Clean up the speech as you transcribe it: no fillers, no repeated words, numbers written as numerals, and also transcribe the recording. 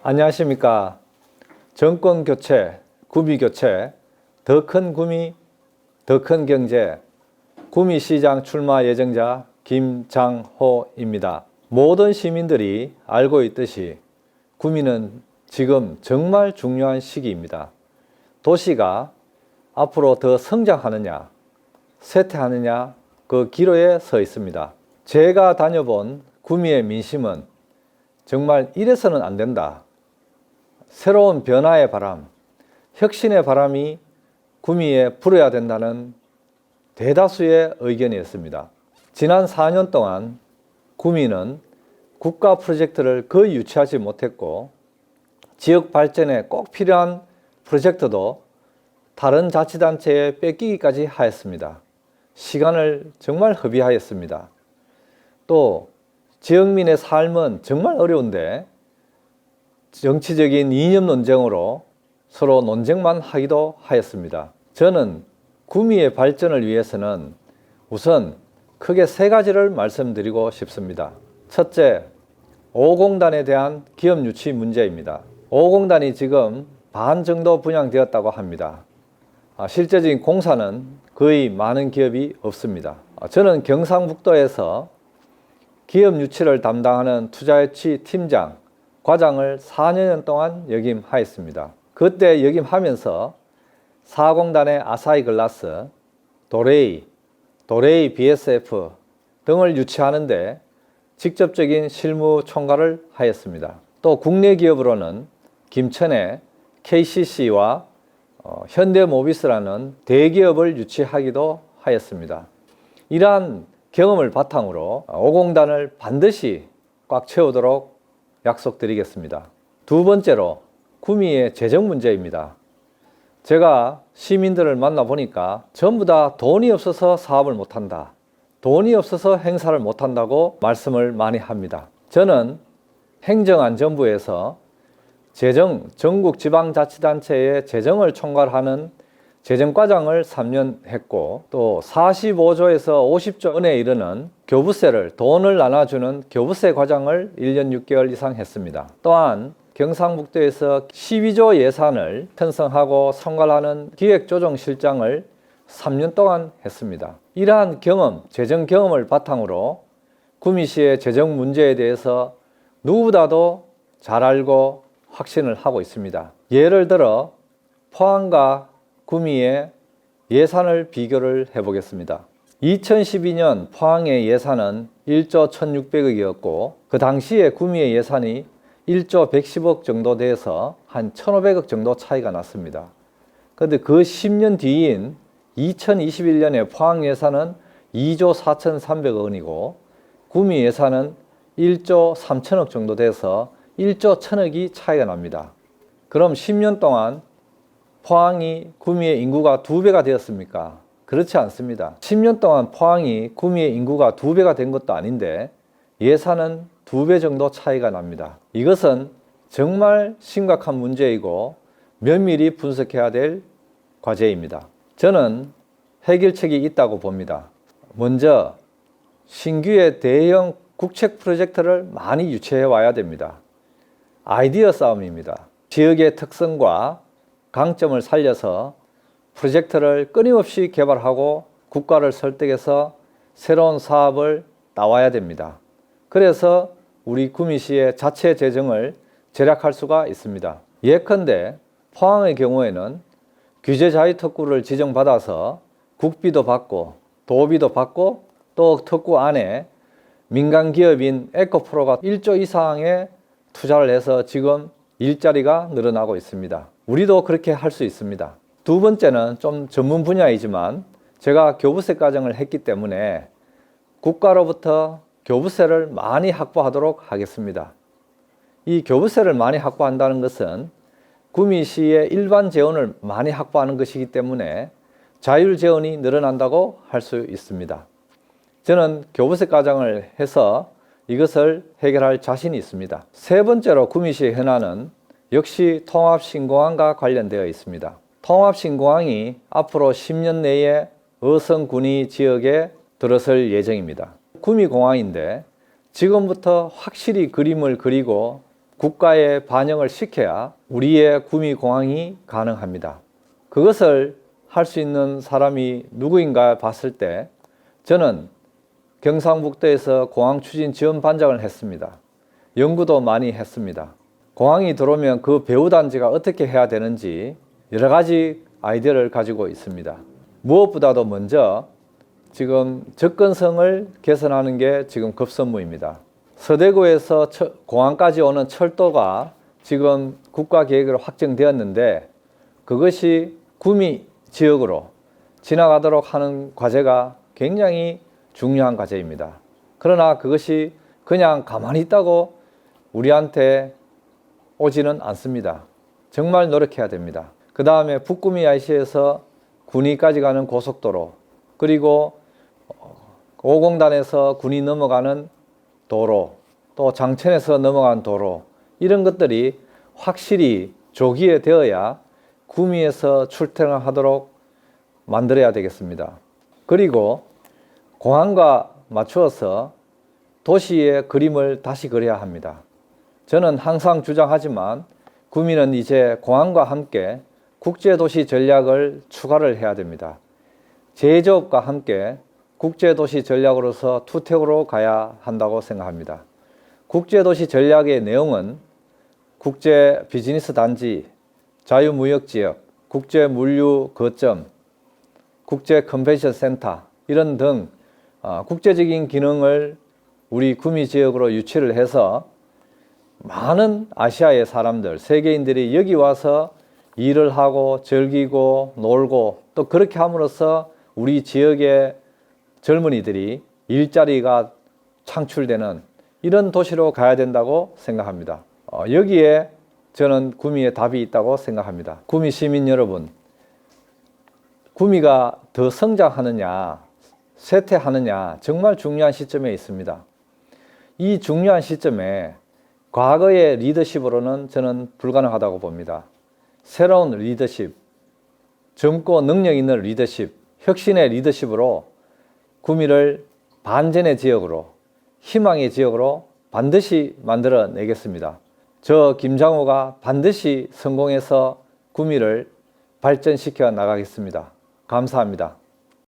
안녕하십니까. 정권 교체, 구미 교체, 더 큰 구미, 더 큰 경제, 구미시장 출마 예정자 김장호입니다. 모든 시민들이 알고 있듯이 구미는 지금 정말 중요한 시기입니다. 도시가 앞으로 더 성장하느냐, 쇠퇴하느냐 그 기로에 서 있습니다. 제가 다녀본 구미의 민심은 정말 이래서는 안 된다. 새로운 변화의 바람, 혁신의 바람이 구미에 불어야 된다는 대다수의 의견이었습니다. 지난 4년 동안 구미는 국가 프로젝트를 거의 유치하지 못했고 지역 발전에 꼭 필요한 프로젝트도 다른 자치단체에 뺏기기까지 하였습니다. 시간을 정말 허비하였습니다. 또 지역민의 삶은 정말 어려운데 정치적인 이념 논쟁으로 서로 논쟁만 하기도 하였습니다. 저는 구미의 발전을 위해서는 우선 크게 세 가지를 말씀드리고 싶습니다. 첫째, 5공단에 대한 기업 유치 문제입니다. 5공단이 지금 반 정도 분양되었다고 합니다. 실제적인 공사는 거의 많은 기업이 없습니다. 저는 경상북도에서 기업 유치를 담당하는 투자유치 팀장, 과장을 4년 동안 역임하였습니다. 그때 역임하면서 4공단의 아사히글라스, 도레이 BSF 등을 유치하는데 직접적인 실무 총괄을 하였습니다. 또 국내 기업으로는 김천의 KCC와 현대모비스라는 대기업을 유치하기도 하였습니다. 이러한 경험을 바탕으로 5공단을 반드시 꽉 채우도록 약속드리겠습니다. 두 번째로 구미의 재정 문제입니다. 제가 시민들을 만나보니까 전부 다 돈이 없어서 사업을 못한다, 돈이 없어서 행사를 못한다고 말씀을 많이 합니다. 저는 행정안전부에서 전국지방자치단체의 재정을 총괄하는 재정과장을 3년 했고 또 45조에서 50조 원에 이르는 교부세를 돈을 나눠주는 교부세 과장을 1년 6개월 이상 했습니다. 또한 경상북도에서 12조 예산을 편성하고 총괄하는 기획조정실장을 3년 동안 했습니다. 이러한 경험, 재정 경험을 바탕으로 구미시의 재정 문제에 대해서 누구보다도 잘 알고 확신을 하고 있습니다. 예를 들어 포항과 구미의 예산을 비교를 해보겠습니다. 2012년 포항의 예산은 1조 1600억이었고 그 당시에 구미의 예산이 1조 110억 정도 돼서 한 1500억 정도 차이가 났습니다. 그런데 그 10년 뒤인 2021년에 포항 예산은 2조 4300억 원이고 구미 예산은 1조 3000억 정도 돼서 1조 1000억이 차이가 납니다. 그럼 10년 동안 포항이 구미의 인구가 2배가 되었습니까? 그렇지 않습니다. 10년 동안 포항이 구미의 인구가 2배가 된 것도 아닌데 예산은 2배 정도 차이가 납니다. 이것은 정말 심각한 문제이고 면밀히 분석해야 될 과제입니다. 저는 해결책이 있다고 봅니다. 먼저 신규의 대형 국책 프로젝트를 많이 유치해 와야 됩니다. 아이디어 싸움입니다. 지역의 특성과 강점을 살려서 프로젝트를 끊임없이 개발하고 국가를 설득해서 새로운 사업을 나와야 됩니다. 그래서 우리 구미시의 자체 재정을 절약할 수가 있습니다. 예컨대 포항의 경우에는 규제 자유 특구를 지정받아서 국비도 받고 도비도 받고 또 특구 안에 민간 기업인 에코프로가 1조 이상의 투자를 해서 지금 일자리가 늘어나고 있습니다. 우리도 그렇게 할 수 있습니다. 두 번째는 좀 전문 분야이지만 제가 교부세 과정을 했기 때문에 국가로부터 교부세를 많이 확보하도록 하겠습니다. 이 교부세를 많이 확보한다는 것은 구미시의 일반 재원을 많이 확보하는 것이기 때문에 자율 재원이 늘어난다고 할 수 있습니다. 저는 교부세 과정을 해서 이것을 해결할 자신이 있습니다. 세 번째로 구미시의 현안은 역시 통합신공항과 관련되어 있습니다. 통합신공항이 앞으로 10년 내에 어성군위 지역에 들어설 예정입니다. 구미공항인데 지금부터 확실히 그림을 그리고 국가에 반영을 시켜야 우리의 구미공항이 가능합니다. 그것을 할 수 있는 사람이 누구인가 봤을 때 저는 경상북도에서 공항추진지원반장을 했습니다. 연구도 많이 했습니다. 공항이 들어오면 그 배후단지가 어떻게 해야 되는지 여러 가지 아이디어를 가지고 있습니다. 무엇보다도 먼저 지금 접근성을 개선하는 게 지금 급선무입니다. 서대구에서 공항까지 오는 철도가 지금 국가계획으로 확정되었는데 그것이 구미 지역으로 지나가도록 하는 과제가 굉장히 중요한 과제입니다. 그러나 그것이 그냥 가만히 있다고 우리한테 오지는 않습니다. 정말 노력해야 됩니다. 그 다음에 북구미 IC에서 군위까지 가는 고속도로, 그리고 5공단에서 군위 넘어가는 도로, 또 장천에서 넘어간 도로, 이런 것들이 확실히 조기에 되어야 구미에서 출퇴근을 하도록 만들어야 되겠습니다. 그리고 공항과 맞추어서 도시의 그림을 다시 그려야 합니다. 저는 항상 주장하지만 구미는 이제 공항과 함께 국제도시 전략을 추가를 해야 됩니다. 제조업과 함께 국제도시 전략으로서 투택으로 가야 한다고 생각합니다. 국제도시 전략의 내용은 국제 비즈니스 단지, 자유무역지역, 국제물류 거점, 국제 컨벤션 센터 이런 등 국제적인 기능을 우리 구미 지역으로 유치를 해서 많은 아시아의 사람들, 세계인들이 여기 와서 일을 하고 즐기고 놀고 또 그렇게 함으로써 우리 지역의 젊은이들이 일자리가 창출되는 이런 도시로 가야 된다고 생각합니다. 여기에 저는 구미에 답이 있다고 생각합니다. 구미 시민 여러분, 구미가 더 성장하느냐 쇠퇴하느냐 정말 중요한 시점에 있습니다. 이 중요한 시점에 과거의 리더십으로는 저는 불가능하다고 봅니다. 새로운 리더십, 젊고 능력 있는 리더십, 혁신의 리더십으로 구미를 반전의 지역으로, 희망의 지역으로 반드시 만들어내겠습니다. 저 김장호가 반드시 성공해서 구미를 발전시켜 나가겠습니다. 감사합니다.